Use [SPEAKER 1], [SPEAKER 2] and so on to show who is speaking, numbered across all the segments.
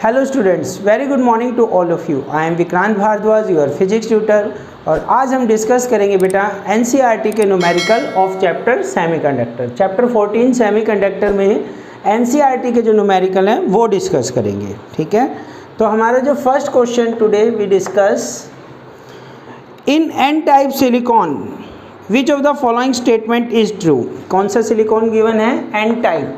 [SPEAKER 1] Hello students, very good morning to all of you. I am Vikrant Bhardwaj, your physics tutor. और आज हम discuss करेंगे बेटा एनसीईआरटी के numerical of chapter semiconductor. Chapter 14 semiconductor में NCERT के जो न्यूमेरिकल हैं वो डिस्कस करेंगे। ठीक है, तो हमारा जो first question today we discuss in N type silicon which of the following statement is true. कौन सा सिलिकॉन गिवन है? N type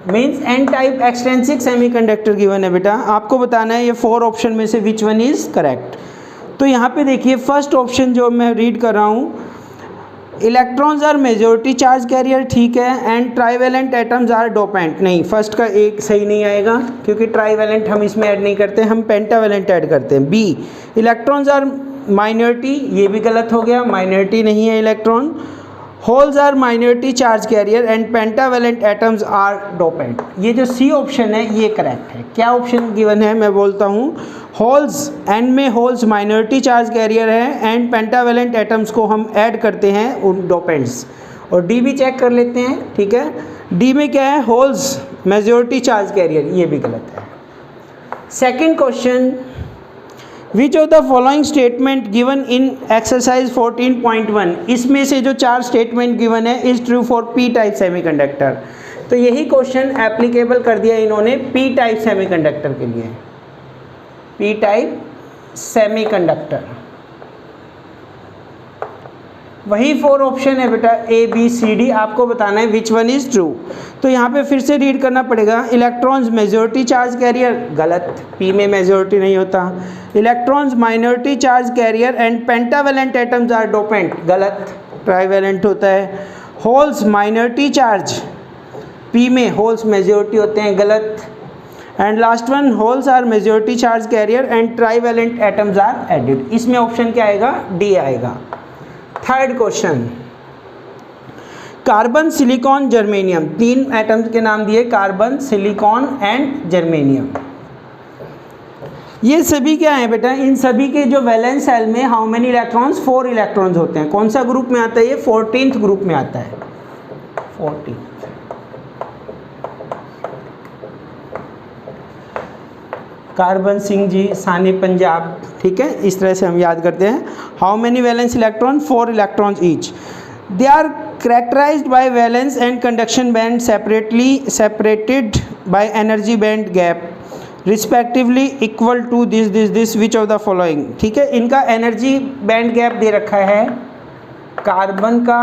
[SPEAKER 1] means N type extrinsic semiconductor given है बेटा। आपको बताना है ये 4 ऑप्शन में से विच वन इज करेक्ट। तो यहाँ पे देखिए फर्स्ट ऑप्शन जो मैं रीड कर रहा हूँ, electrons are majority charge carrier, ठीक है, and trivalent atoms are dopant. नहीं, फर्स्ट का एक सही नहीं आएगा क्योंकि ट्राइवेलेंट हम इसमें ऐड नहीं करते, हम पेंटावेलेंट ऐड करते हैं। बी, इलेक्ट्रॉन्स आर माइनॉरिटी, ये भी गलत हो गया, माइनॉरिटी नहीं है electron. Holes are minority charge carrier and pentavalent atoms are dopant. ये जो सी ऑप्शन है ये करेक्ट है। क्या ऑप्शन गिवन है मैं बोलता हूँ, होल्स, एंड में होल्स माइनॉरिटी चार्ज कैरियर है एंड पेंटावेलेंट एटम्स को हम ऐड करते हैं उन डोपेंट्स। और डी भी चेक कर लेते हैं, ठीक है। डी में क्या है? होल्स मेजॉरिटी चार्ज कैरियर, ये भी गलत है। Second question, which of the following statement given in exercise 14.1, इसमें से जो 4 स्टेटमेंट गिवन है is true for P type semiconductor. तो यही क्वेश्चन एप्लीकेबल कर दिया इन्होंने पी टाइप सेमीकंडक्टर के लिए। पी टाइप सेमीकंडक्टर वही 4 ऑप्शन है बेटा, ए बी सी डी। आपको बताना है विच वन इज ट्रू। तो यहाँ पे फिर से रीड करना पड़ेगा। इलेक्ट्रॉन्स मेजॉरिटी चार्ज कैरियर, गलत, पी में मेजॉरिटी नहीं होता। Electrons minority charge carrier and pentavalent atoms are dopant, गलत, ट्राइवेलेंट होता है। होल्स माइनॉरिटी चार्ज, पी में होल्स मेजॉरिटी होते हैं, गलत। And last one, holes are majority charge carrier and trivalent atoms are added. इसमें ऑप्शन क्या आएगा? डी आएगा। Third question, carbon, silicon, germanium, 3 atoms के नाम दिए, कार्बन, सिलिकॉन एंड जर्मेनियम। ये सभी क्या है बेटा? इन सभी के जो वैलेंस सेल में हाउ मेनी इलेक्ट्रॉन्स? 4 इलेक्ट्रॉन्स होते हैं। कौन सा ग्रुप में आता है ये? 14th ग्रुप में आता है, 14। कार्बन सिंह जी, सानी पंजाब, ठीक है, इस तरह से हम याद करते हैं। How many valence electron? 4 electrons each. They are characterized by valence and conduction band separated by energy band gap respectively equal to this which of the following। ठीक है, इनका एनर्जी बैंड गैप दे रखा है, कार्बन का,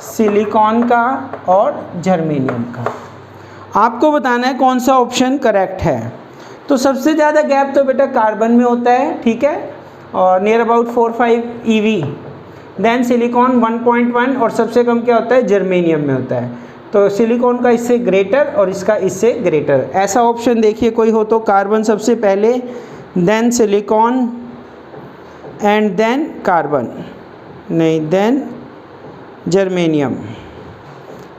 [SPEAKER 1] silicon का और germanium का। आपको बताना है कौन सा ऑप्शन करेक्ट है। तो सबसे ज़्यादा गैप तो बेटा कार्बन में होता है, ठीक है, और near about 4-5 EV। Then silicon 1.1 और सबसे कम क्या होता है? जर्मेनियम में होता है। तो सिलिकॉन का इससे ग्रेटर और इसका इससे ग्रेटर। ऐसा ऑप्शन देखिए कोई हो तो, कार्बन सबसे पहले, then silicon and then carbon, नहीं, देन जर्मेनियम।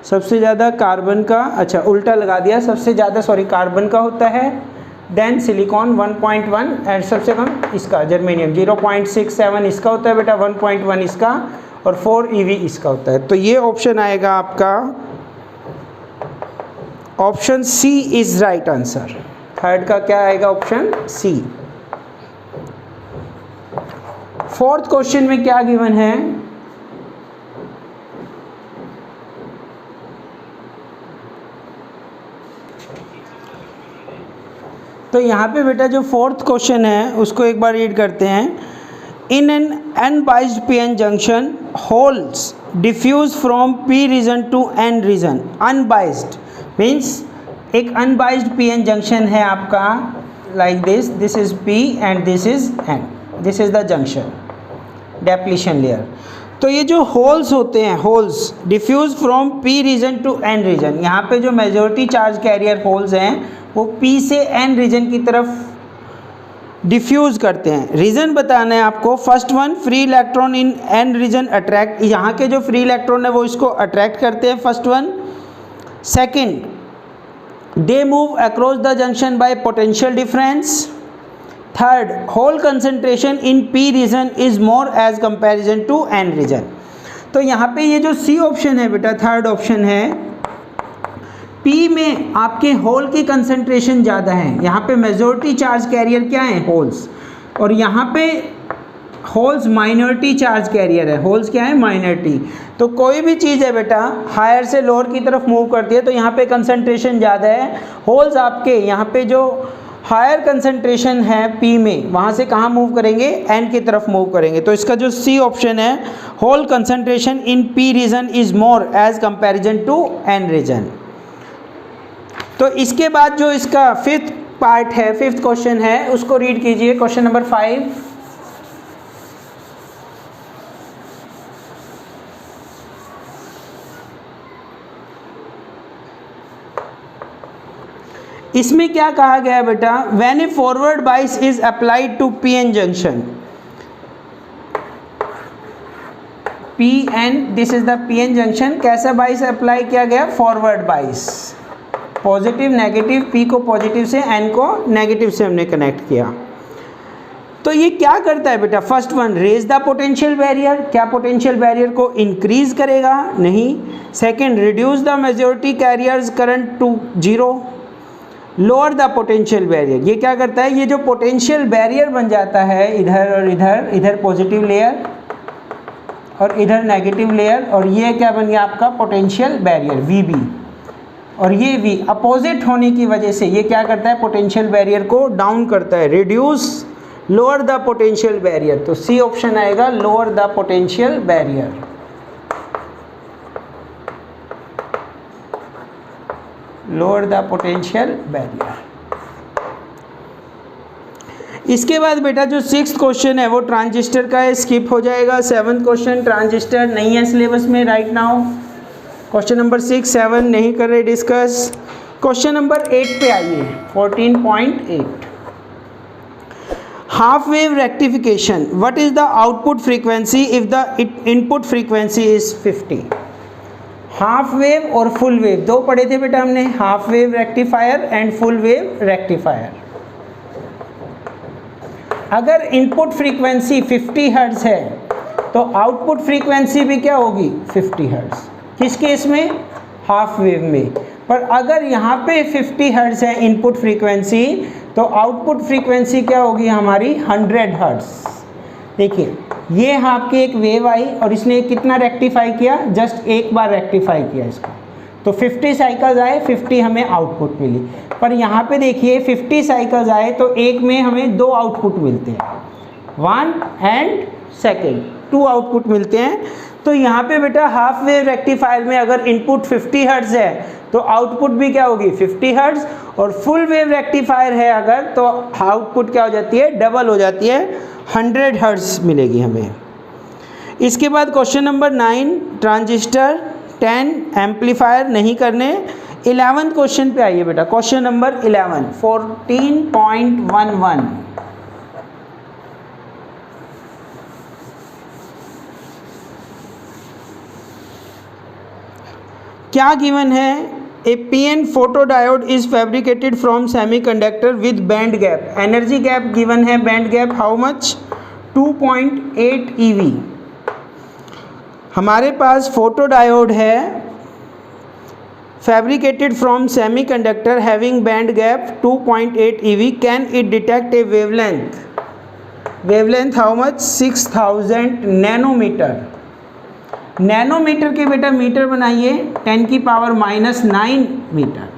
[SPEAKER 1] सबसे ज़्यादा कार्बन का, अच्छा उल्टा लगा दिया, सबसे ज़्यादा सॉरी कार्बन का होता है, देन सिलिकॉन 1.1 एंड सबसे कम इसका जर्मेनियम 0.67 इसका होता है बेटा, 1.1 इसका और 4 EV इसका होता है। तो ये ऑप्शन आएगा आपका, option C is right answer. Third का क्या आएगा? Option C. फोर्थ क्वेश्चन में क्या गिवन है? तो यहाँ पे बेटा जो फोर्थ क्वेश्चन है उसको एक बार रीड करते हैं। In N unbiased PN junction holes diffuse from P region to N region. Unbiased means एक अनबाइज्ड पीएन जंक्शन है आपका, like this is P and this is N, this is the junction, depletion layer. तो ये जो holes होते हैं, holes diffuse from P region to N region, यहाँ पे जो मेजॉरिटी चार्ज कैरियर होल्स हैं वो P से N रीजन की तरफ डिफ्यूज़ करते हैं। रीज़न बताना है आपको। First one, free electron in N region attract, यहाँ के जो फ्री इलेक्ट्रॉन है वो इसको अट्रैक्ट करते हैं, first one. Second, they move across the junction by potential difference. Third, hole concentration in P region is more as comparison to N region. तो यहाँ पे ये जो सी ऑप्शन है बेटा, थर्ड ऑप्शन है, पी में आपके होल की कंसंट्रेशन ज़्यादा है, यहाँ पे मेजॉरिटी चार्ज कैरियर क्या है, होल्स, और यहाँ पे होल्स माइनॉरिटी चार्ज कैरियर है, होल्स क्या है, माइनॉरिटी। तो कोई भी चीज़ है बेटा हायर से लोअर की तरफ मूव करती है तो यहाँ पे कंसंट्रेशन ज़्यादा है, होल्स आपके यहाँ पे जो हायर कंसंट्रेशन है पी में, वहाँ से कहाँ मूव करेंगे, एन की तरफ मूव करेंगे। तो इसका जो सी ऑप्शन है, hole concentration in P region is more as comparison to N region. तो इसके बाद जो इसका फिफ्थ पार्ट है, फिफ्थ क्वेश्चन है, उसको रीड कीजिए, क्वेश्चन नंबर 5। इसमें क्या कहा गया है बेटा, when a forward bias is applied to P N junction, P N, this is the P N junction, कैसा बाइस अप्लाई किया गया, forward bias, positive negative, P को पॉजिटिव से एन को नेगेटिव से हमने कनेक्ट किया। तो ये क्या करता है बेटा, first one, raise the potential barrier, क्या पोटेंशियल बैरियर को इंक्रीज करेगा, नहीं। Second, reduce the majority carriers current to 0, lower the potential barrier, ये क्या करता है, ये जो पोटेंशियल बैरियर बन जाता है इधर और इधर, इधर पॉजिटिव लेयर और इधर नेगेटिव लेयर, और ये क्या बन गया आपका पोटेंशियल बैरियर VB, और ये V अपोजिट होने की वजह से ये क्या करता है, पोटेंशियल बैरियर को डाउन करता है, reduce, lower the potential barrier. तो सी ऑप्शन आएगा, lower the potential barrier. Lower the potential barrier. इसके बाद बेटा जो सिक्स्थ क्वेश्चन है वो ट्रांजिस्टर का है, स्किप हो जाएगा। सेवंथ क्वेश्चन ट्रांजिस्टर नहीं है सिलेबस में राइट नाउ। क्वेश्चन नंबर 6, 7 नहीं कर रहे डिस्कस। क्वेश्चन नंबर 8 पे आइए, 14.8, half wave rectification, what is the output frequency if the input frequency is 50। Half wave और फुल वेव दो पढ़े थे बेटा हमने, half wave rectifier and full wave rectifier. अगर इनपुट फ्रीक्वेंसी 50 हर्ट्ज है तो आउटपुट फ्रीक्वेंसी भी क्या होगी, 50 हर्ट्ज। किस केस में, हाफ वेव में। पर अगर यहाँ पे 50 हर्ट्ज है इनपुट फ्रीक्वेंसी तो आउटपुट फ्रीक्वेंसी क्या होगी हमारी, 100 हर्ट्ज। देखिए ये आपकी एक वेव आई और इसने कितना रेक्टिफाई किया, जस्ट एक बार रेक्टिफाई किया इसको, तो 50 साइकिल्स आए, 50 हमें आउटपुट मिली। पर यहाँ पे देखिए 50 साइकिल्स आए तो एक में हमें 2 आउटपुट मिलते हैं, 1 एंड सेकेंड, 2 आउटपुट मिलते हैं। तो यहाँ पे बेटा हाफ वेव रेक्टिफायर में अगर इनपुट 50 हर्ट्ज है तो आउटपुट भी क्या होगी, 50 हर्ट्ज, और फुल वेव रेक्टिफायर है अगर तो आउटपुट क्या हो जाती है, डबल हो जाती है, 100 हर्ट्ज मिलेगी हमें। इसके बाद क्वेश्चन नंबर 9 ट्रांजिस्टर, 10 एम्पलीफायर नहीं करने। 11th क्वेश्चन पे आइए बेटा, क्वेश्चन नंबर 11, 14.11, क्या गिवन है, a PN photodiode is fabricated from semiconductor with band gap, energy gap given है, band gap how much, 2.8 EV। हमारे पास फोटोडायोड है fabricated from semiconductor having band gap 2.8 EV, can it detect a wavelength, wavelength how much, 6000 nanometer. Nanometer के बेटा metre बनाइए, 10 की power -9 metre.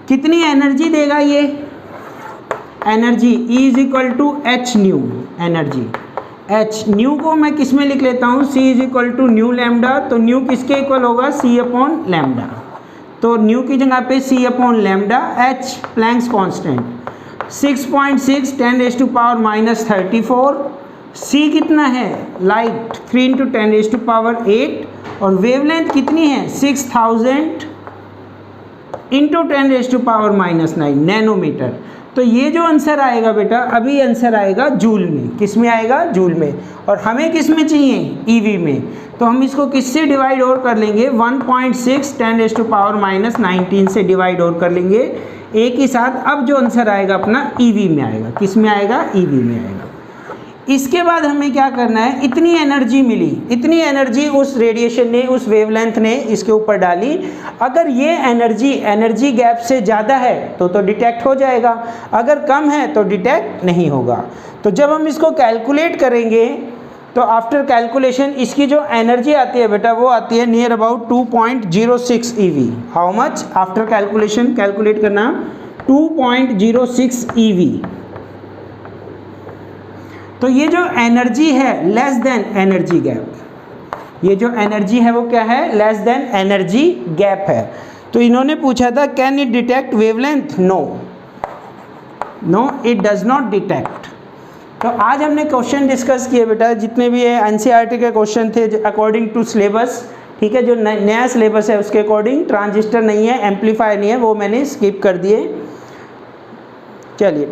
[SPEAKER 1] कितनी energy देगा ये, energy E is equal to H nu, energy H nu को मैं किस में लिख लेता हूँ, C is equal to nu lambda, तो न्यू किसके इक्वल होगा, C अपॉन लैम्डा, तो न्यू की जगह पे C upon lambda, H Planck's constant 6.6 10⁻34, C कितना है, लाइट 3 × 10⁸, और वेवलेंथ कितनी है, 6000 × 10⁻⁹ नैनोमीटर। तो ये जो आंसर आएगा बेटा, अभी आंसर आएगा जूल में, किस में आएगा, जूल में, और हमें किस में चाहिए, EV में। तो हम इसको किससे डिवाइड और कर लेंगे, 1.6 10⁻⁹ से डिवाइड और कर लेंगे एक ही साथ। अब जो आंसर आएगा अपना EV में आएगा, किस में आएगा, EV में आएगा। इसके बाद हमें क्या करना है, इतनी एनर्जी मिली, इतनी एनर्जी उस रेडिएशन ने, उस वेवलेंथ ने इसके ऊपर डाली। अगर ये एनर्जी गैप से ज़्यादा है तो डिटेक्ट हो जाएगा, अगर कम है तो डिटेक्ट नहीं होगा। तो जब हम इसको कैलकुलेट करेंगे तो आफ्टर कैलकुलेशन इसकी जो एनर्जी आती है बेटा वो आती है near about 2.06 EV। How much after calculation, calculate करना 2.06 EV। तो ये जो एनर्जी है लेस देन एनर्जी गैप, ये जो एनर्जी है वो क्या है, लेस देन एनर्जी गैप है। तो इन्होंने पूछा था can it detect wavelength, no it does not detect. तो आज हमने क्वेश्चन डिस्कस किए बेटा, जितने भी ये NCERT के क्वेश्चन थे अकॉर्डिंग टू सिलेबस, ठीक है, जो नया सिलेबस है उसके अकॉर्डिंग। ट्रांजिस्टर नहीं है, एम्पलीफायर नहीं है, वो मैंने स्किप कर दिए। चलिए।